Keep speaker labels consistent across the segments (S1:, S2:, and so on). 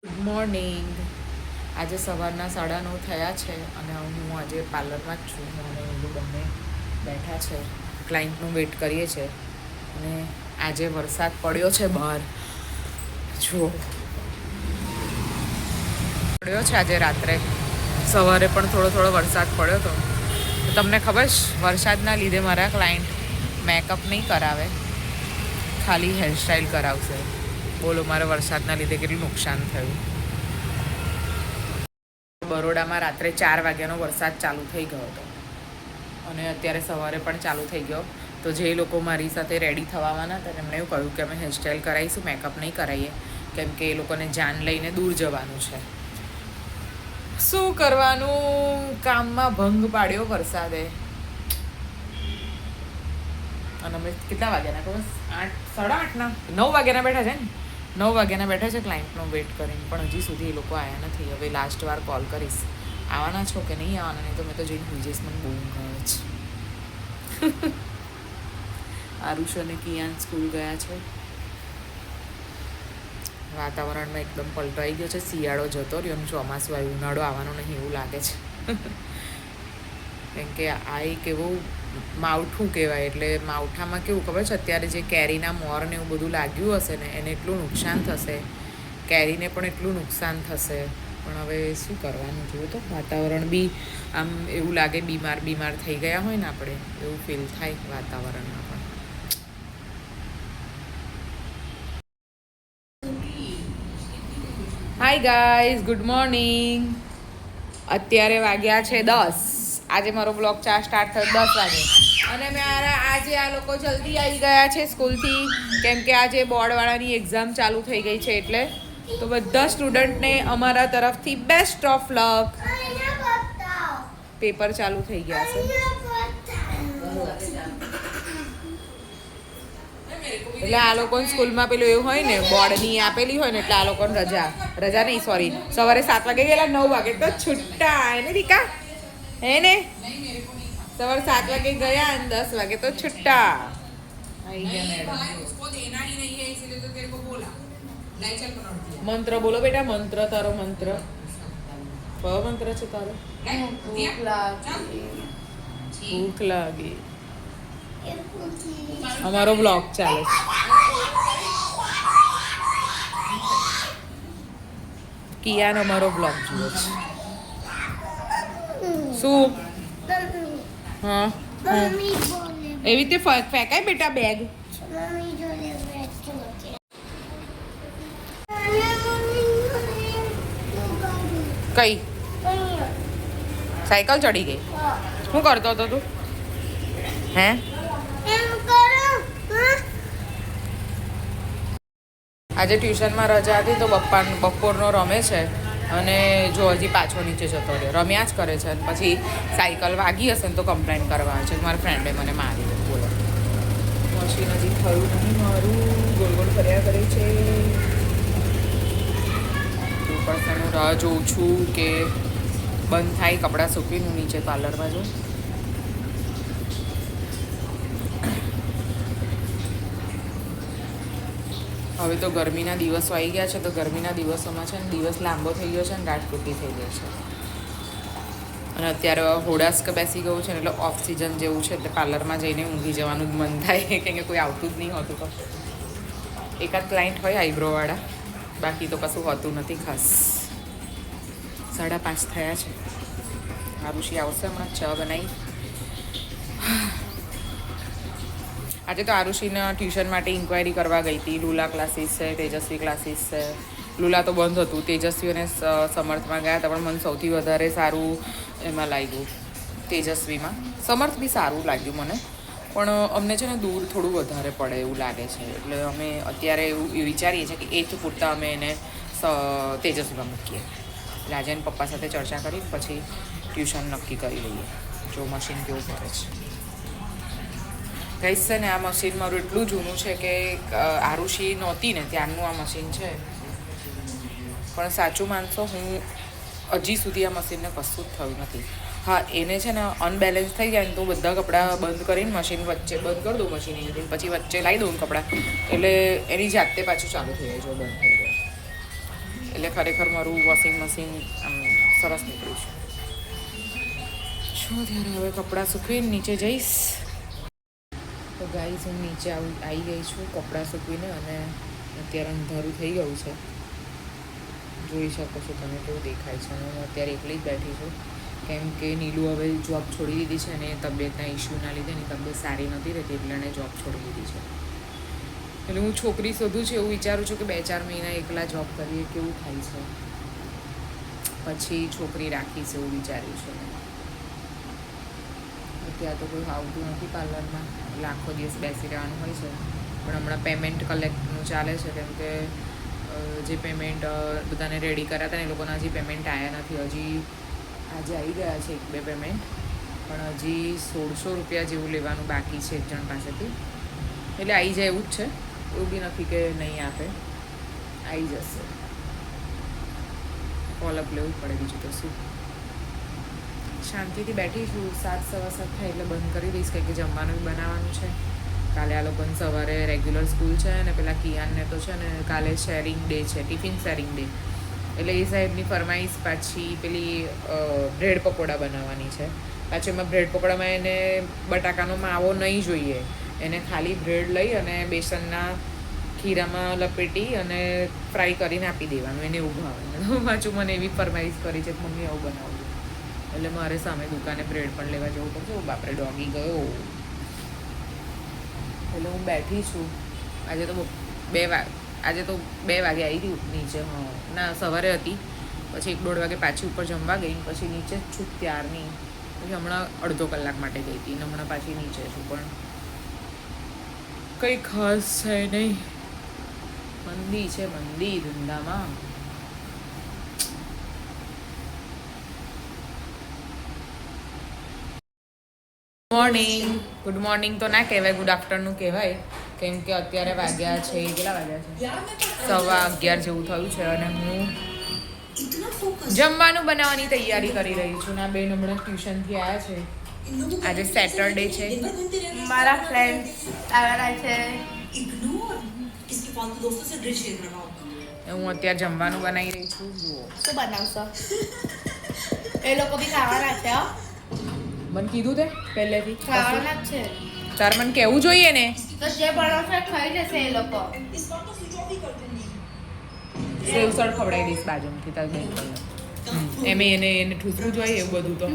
S1: Good morning. આજે સવારના 9:30 થયા છે અને હું આજે પાર્લરમાં જ છું અને એવું બંને બેઠા છે, ક્લાયન્ટનું વેઇટ કરીએ છીએ. અને આજે વરસાદ પડ્યો છે બહાર, જો પડ્યો છે આજે રાત્રે, સવારે પણ થોડો વરસાદ પડ્યો હતો. તમને ખબર છે, વરસાદના લીધે મારા ક્લાયન્ટ મેકઅપ નહીં કરાવે, ખાલી હેરસ્ટાઈલ કરાવશે. બોલો, મારે વરસાદના લીધે કેટલું નુકસાન થયું. બરોડામાં રાત્રે 4 વાગ્યાનો વરસાદ ચાલુ થઈ ગયો હતો અને અત્યારે સવારે પણ ચાલુ થઈ ગયો. તો જે લોકો મારી સાથે રેડી થવાના હતા તેમણે એવું કહ્યું કે અમે હેરસ્ટાઈલ કરાવીશું, મેકઅપ નહીં કરાવીએ, કેમ કે એ લોકોને જાન લઈને દૂર જવાનું છે. શું કરવાનું, કામમાં ભંગ પાડ્યો વરસાદે. અને અમે કેટલા વાગ્યાના ખબર? 8, 8:30 9 વાગ્યાના બેઠા છે ને, 9 વાગ્યાના બેઠા છે ક્લાયન્ટનો વેઇટ કરીને, પણ હજી સુધી એ લોકો આવ્યા નથી. હવે લાસ્ટ વાર કોલ કરીશ, આવવાના છો કે નહીં આવવાના, નહીં તો મેં તો જઈને હોઈ જઈશ. મને બહુ ઊંઘ આવે છે. આરુષ અને કિયાન સ્કૂલ ગયા છે. વાતાવરણમાં એકદમ પલટો આવી ગયો છે. શિયાળો જતો રહ્યો અને ચોમાસું આવ્યું, ઉનાળો આવવાનો નહીં એવું લાગે છે. કેમ કે આ એક એવું માવઠું કહેવાય. એટલે માવઠામાં કેવું ખબર છે, અત્યારે જે કેરીના મોર ને એવું બધું લાગ્યું હશે ને, એને એટલું નુકસાન થશે, કેરીને પણ એટલું નુકસાન થશે. પણ હવે શું કરવાનું, જુઓ તો વાતાવરણ બી આમ એવું લાગે બીમાર થઈ ગયા હોય ને આપણે, એવું ફીલ થાય વાતાવરણમાં પણ. Hi guys, good morning. અત્યારે વાગ્યા છે 10. આજે મારો બ્લોગ સ્ટાર્ટ થયો 10 વાગે અને આજે આ લોકો જલ્દી આવી ગયા છે સ્કૂલથી, કેમ કે આજે બોર્ડવાળાની એક્ઝામ ચાલુ થઈ ગઈ છે. એટલે તો બધા સ્ટુડન્ટને અમારા તરફથી બેસ્ટ ઓફ લક. પેપર ચાલુ થઈ ગયા છે એટલે આ લોકોને સ્કૂલમાં પેલું એવું હોય ને, બોર્ડની આપેલી હોય ને, એટલે આ લોકોને રજા નહીં, સોરી, સવારે 7 વાગે ગયેલા, 9 વાગે તો છૂટા. એને દીકા હે ને, સવારે 7 વાગે ગયા અને 10 વાગે તો છૂટા. મંત્ર બોલો બેટા, મંત્ર, તારો મંત્ર કયો મંત્ર છે તારો? ભૂખ લાગી. અમારો બ્લોગ ચાલે છે. કિયાન અમારો બ્લોગ જુએ છે. શું? હા, એવી રીતે ફેંકાય બેટા બેગ. કઈ સાયકલ ચડી ગઈ? શું કરતો હતો તું? હે, આજે ટ્યુશનમાં રજા હતી તો બપોરનો રમે છે અને જો હજી પાછો નીચે જતો રહ્યો, રમ્યા જ કરે છે. અને પછી સાયકલ વાગી હશે ને તો કમ્પ્લેન કરવા આવે છે, મારા ફ્રેન્ડે મને મારી દીધું. બોલો, મશીન હજી થયું નહીં મારું, ગોળ ફર્યા કરે છે. હું રાહ જોઉં છું કે બંધ થાય, કપડાં સૂકવીને નીચે પાર્લરમાં જાઉં. હવે તો ગરમીના દિવસો આવી ગયા છે, તો ગરમીના દિવસોમાં છે ને દિવસ લાંબો થઈ ગયો છે ને રાત ટૂંકી થઈ ગઈ છે. અને અત્યારે હોડાસ્ક બેસી ગયું છે ને, એટલે ઓફ સિઝન જેવું છે, એટલે પાર્લરમાં જઈને ઊંઘી જવાનું જ મન થાય, કેમ કે કોઈ આવતું જ નહીં હોતું. તો એકાદ ક્લાયન્ટ હોય આઈબ્રોવાળા, બાકી તો કશું હોતું નથી ખાસ. 5:30 થયા છે. આરુષી આવશે હમણાં, ચા બનાવી. આજે તો આરુષીના ટ્યુશન માટે ઇન્ક્વાયરી કરવા ગઈ હતી. લુલા ક્લાસીસ છે, તેજસ્વી ક્લાસીસ છે. લુલા તો બંધ હતું, તેજસ્વી અને સમર્થમાં ગયા હતા, પણ મને સૌથી વધારે સારું એમાં લાગ્યું તેજસ્વીમાં. સમર્થ બી સારું લાગ્યું મને, પણ અમને છે ને દૂર થોડું વધારે પડે એવું લાગે છે. એટલે અમે અત્યારે એવું વિચારીએ છીએ કે 8th પૂરતા અમે એને તેજસ્વીમાં મૂકીએ. એટલે આજે એને પપ્પા સાથે ચર્ચા કરી પછી ટ્યુશન નક્કી કરી લઈએ, જો મશીન કેવું કરે છે. કહીશ છે ને, આ મશીન મારું એટલું જૂનું છે કે આરુષી નહોતી ને ત્યારનું આ મશીન છે. પણ સાચું માનશો, હું હજી સુધી આ મશીનને કશું જ થયું નથી. હા, એને છે ને અનબેલેન્સ થઈ જાય ને તો બધા કપડાં બંધ કરીને મશીન વચ્ચે બંધ કરી દઉં, મશીન પછી વચ્ચે લાવી દઉં કપડાં, એટલે એની જાતે પાછું ચાલુ થઈ જાય જો બંધ થઈ જાય. એટલે ખરેખર મારું વોશિંગ મશીન આમ સરસ નીકળ્યું છે. શું ત્યારે હવે કપડાં સૂકવીને નીચે જઈશ. તો ગાઈઝ હું નીચે આવી ગઈ છું કપડાં સૂકવીને, અને અત્યારે અંધારું થઈ ગયું છે. જોઈ શકો છો તમે કેવું દેખાય છે. હું અત્યારે એકલી જ બેઠી છું, કેમ કે નીલુ હવે જોબ છોડી દીધી છે, અને તબિયતના ઇસ્યુના લીધે એની તબિયત સારી નથી રહેતી, એટલે એણે જોબ છોડી દીધી છે. એટલે હું છોકરી શોધું છું, એવું વિચારું છું કે 2-4 મહિના એકલા જોબ કરીએ કેવું થાય છે, પછી છોકરી રાખીશ એવું વિચાર્યું છે. અત્યારે તો કોઈ આવતું નથી પાર્લરમાં, એટલે આખો દિવસ બેસી રહેવાનું હોય છે. પણ હમણાં પેમેન્ટ કલેક્ટનું ચાલે છે, કેમ કે જે પેમેન્ટ બધાને રેડી કર્યા હતા ને એ લોકોના હજી પેમેન્ટ આવ્યા નથી. હજી આજે આવી ગયા છે 1-2 પેમેન્ટ, પણ હજી 1600 રૂપિયા જેવું લેવાનું બાકી છે એક જણ પાસેથી. એટલે આવી જાય એવું જ છે, એવું બી નથી કે નહીં આપે, આવી જશે. ફોલોઅપ લેવું પડે, બીજું તો શું. શાંતિથી બેઠી છું. 7-7:15 થાય એટલે બંધ કરી દઈશ, કારણ કે જમવાનું બી બનાવવાનું છે. કાલે આ લોકોને સવારે રેગ્યુલર સ્કૂલ છે, અને પેલા કિયાનને તો છે ને કાલે શેરિંગ ડે છે, ટિફિન શેરિંગ ડે. એટલે એ સાહેબની ફરમાઈશ પાછી પેલી બ્રેડ પકોડા બનાવવાની છે. પાછું એમાં બ્રેડ પકોડામાં એને બટાકાનો માવો નહીં જોઈએ, એને ખાલી બ્રેડ લઈ અને બેસનના ખીરામાં લપેટી અને ફ્રાય કરીને આપી દેવાનું, એને એવું ભાવે. પાછું મને એવી ફરમાઈશ કરી છે કે મમ્મી આવું બનાવવું, એટલે મારે સામે દુકાને બ્રેડ પણ લેવા જવું પડશે. બાપરે ડોગી ગયો. એટલે હું બેઠી છું. આજે તો 2 વાગે આવી હતી નીચે. હા ના, સવારે હતી, પછી 1-1.5 વાગે પાછી ઉપર જમવા ગઈ, પછી નીચે જ છું ત્યારની. પછી હમણાં અડધો કલાક માટે ગઈ હતી, ને હમણાં પાછી નીચે છું. પણ કંઈ ખાસ છે નહીં, મંદી છે, મંદી ધંધામાં. ગુડ મોર્નિંગ તો ના કહેવાય, ગુડ આફ્ટરનૂન કહેવાય, કેમ કે અત્યારે વાગ્યા છે, કેટલા વાગ્યા છે? 11:15 જેવું થયું છે, અને હું જમવાનું બનાવવાની તૈયારી કરી રહી છું. ના બેન હમણાં ટ્યુશનથી આવ્યા છે. આજે સેટરડે છે.
S2: મારા ફ્રેન્ડ્સ આવ્યા છે.
S1: હું અત્યારે જમવાનું બનાવી રહી છું. જુઓ
S2: શું બનાવશો? એ લોકો બી ખાવાના છે.
S1: મને કીધું તે પહેલેથી
S2: ખાવાના જ છે.
S1: તાર મને કહેવું જોઈએ ને.
S2: તો જે બનાવશે ખાઈ લેશે એ લોકો.
S1: સેવસળ ખવડાવી દઈશ બાજુમાંથી તાર બેન. એમ એને ઠૂસવું જોઈએ એવું બધું તો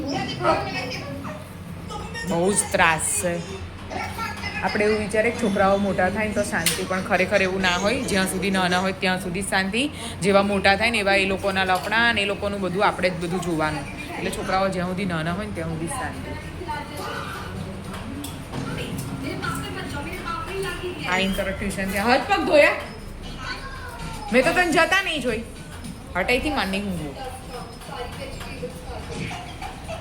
S1: બહુ જ ત્રાસ છે. આપણે એવું વિચારે કે છોકરાઓ મોટા થાય ને તો શાંતિ, પણ ખરેખર એવું ના હોય. જ્યાં સુધી નાના હોય ત્યાં સુધી શાંતિ, જેવા મોટા થાય ને એવા એ લોકોના લફડા અને એ લોકોનું બધું આપણે જ બધું જોવાનું. એટલે છોકરાઓ જ્યાં સુધી નાના હોય ને ત્યાં સુધી શાંતિ. આઈન તરફ ટ્યુશન છે. હાથ પગ ધોયા? મેં તો તને જતા નહીં જોઈ. હટાઈથી માંડી ઊંઘું.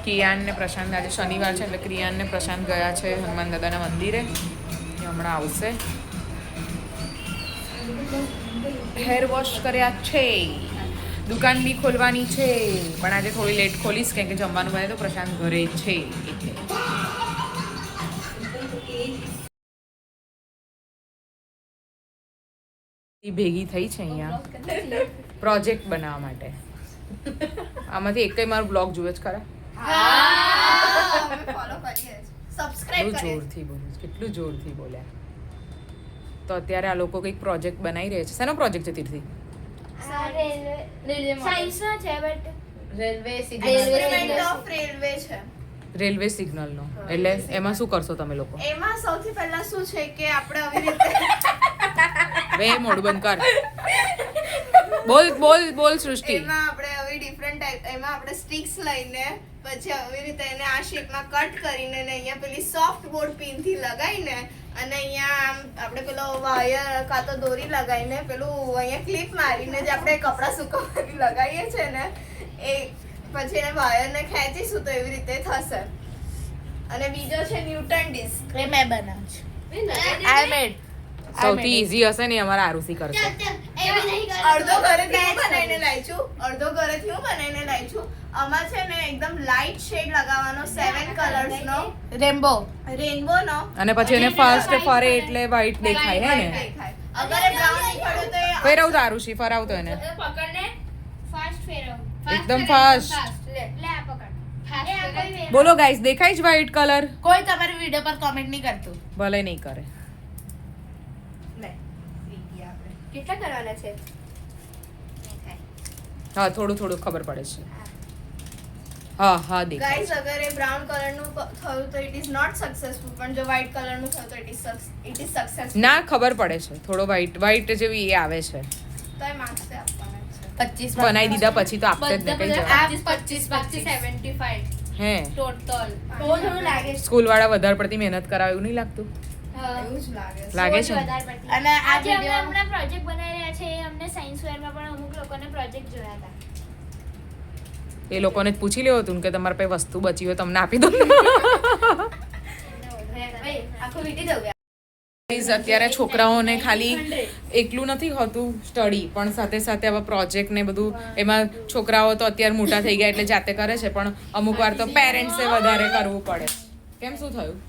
S1: કિયાન ને પ્રશાંત આજે શનિવાર છે, એટલે કિયાન ને પ્રશાંત ગયા છે હનુમાન દાદાના મંદિરે. હમણાં આવશે. હેર વોશ કર્યા છે, દુકાન બી ખોલવાની છે, પણ આજે થોડી લેટ ખોલીશ, કેમ કે જમવાનું બને તો પ્રશાંત ઘરે છે એટલે. ભેગી થઈ છે અહીંયા પ્રોજેક્ટ બનાવવા માટે. આમાંથી એકય મારો બ્લોગ જુએ જ ખરા. જોરથી બોલું, કેટલું જોરથી બોલ્યા. તો અત્યારે આ લોકો કંઈક પ્રોજેક્ટ બનાવી રહ્યા છે. શેનો પ્રોજેક્ટ છે તીર્થી? રેલવે સિગ્નલનો. એટલે એમાં શું કરશો તમે લોકો?
S2: એમાં સૌથી પહેલા શું છે કે આપણે આવી રીતે
S1: બે મોઢું બંધ કર. બોલ બોલ બોલ સૃષ્ટિ.
S2: એમાં આપણે આવી ડિફરન્ટ ટાઈપ, એમાં આપણે સ્ટિક્સ લઈને પછી આવી રીતે એને આ શેપમાં કટ કરીને ને અહીંયા પેલી સોફ્ટ બોર્ડ પિન થી લગાવીને અને અહીંયા આમ આપણે પેલો વાયર કાં તો દોરી લગાવીને પેલું અહીંયા ક્લિપ મારીને જે આપણે કપડાં સુકવવાની લગાવીએ છે ને એ પછી એને વાયરને ખેંચીશું તો એવી રીતે થશે. અને બીજો છે ન્યૂટન ડિસ્ક, એ મેં બનાવ્યું છે. આઈ મેડ.
S1: સૌથી ઈઝી હશે ને અમારા આરુષી કરશે.
S2: અડધો ઘરેથી હું બનાવીને લાવી છું, અડધો ઘરેથી હું બનાવીને લાવી છું. આમાં છે ને એકદમ લાઇટ શેડ લગાવવાનો 7 કલર્સ નો રેનબો નો,
S1: અને પછી એને ફર્સ્ટ ફરે એટલે વ્હાઈટ દેખાય હે ને.
S2: અગર એ બ્રાઉન નીકળ્યો તો
S1: ફેરવ તો આરુષી, ફરાવ તો એને.
S2: પકડને
S3: ફાસ્ટ ફેરવ.
S1: એકદમ fast.
S2: લે.
S3: લે આ પકડ. એ આ કોઈ ફેરવ.
S1: બોલો ગાઈસ, દેખાય જ વ્હાઈટ કલર?
S4: કોઈ તમારી વિડીયો પર કોમેન્ટ નહીં કરતું.
S1: ભલે નહીં કરે.
S2: લે. થઈ ગયા આપણે. કેટલા કરવાના છે?
S1: હા, થોડું થોડું ખબર પડે છે. હા હા દેખાય
S2: ગાઈસ અગર એ બ્રાઉન કલરનું થયું તો ઇટ ઇઝ નોટ સક્સેસફુલ, પણ જો વ્હાઈટ કલરનું થયું તો ઇટ ઇઝ સક્સેસફુલ.
S1: ના, ખબર પડે છે. થોડો વ્હાઈટ જેવી એ આવે છે.
S2: તો એ માર્ક્સ આપવાના છે.
S4: 25
S1: બનાવી દીધા પછી તો આપશે જ ને કઈ જવાબ.
S4: 25 75
S1: હે
S4: ટોટલ.
S2: થોડું લાગે છે.
S1: સ્કૂલ વાળા વધારે પડતી મહેનત કરાવે એવું નહીં લાગતું?
S2: એવું જ લાગે છે.
S1: લાગે છે?
S3: વધારે પડતી.
S4: અને આ
S3: આજે અમે
S4: video-
S3: હમણાં પ્રોજેક્ટ બનાવી રહ્યા છે. અમને સાયન્સ ફેરમાં પણ અમુક લોકોને પ્રોજેક્ટ જોયા હતા.
S1: એ લોકોને જ પૂછી લેવું હતું ને કે તમારે પાસે વસ્તુ બચી હોય તમને આપી દો.
S2: ભાઈ, આખું વીટી દઉં યાર.
S1: Guys, અત્યારે છોકરાઓને ખાલી એકલું નથી હોતું સ્ટડી, પણ સાથે સાથે આવા પ્રોજેક્ટ ને બધું એમાં છોકરાઓ તો અત્યારે મોટા થઈ ગયા એટલે જાતે કરે છે, પણ અમુક વાર તો પેરેન્ટ્સે વધારે કરવું પડે. કેમ, શું થયું?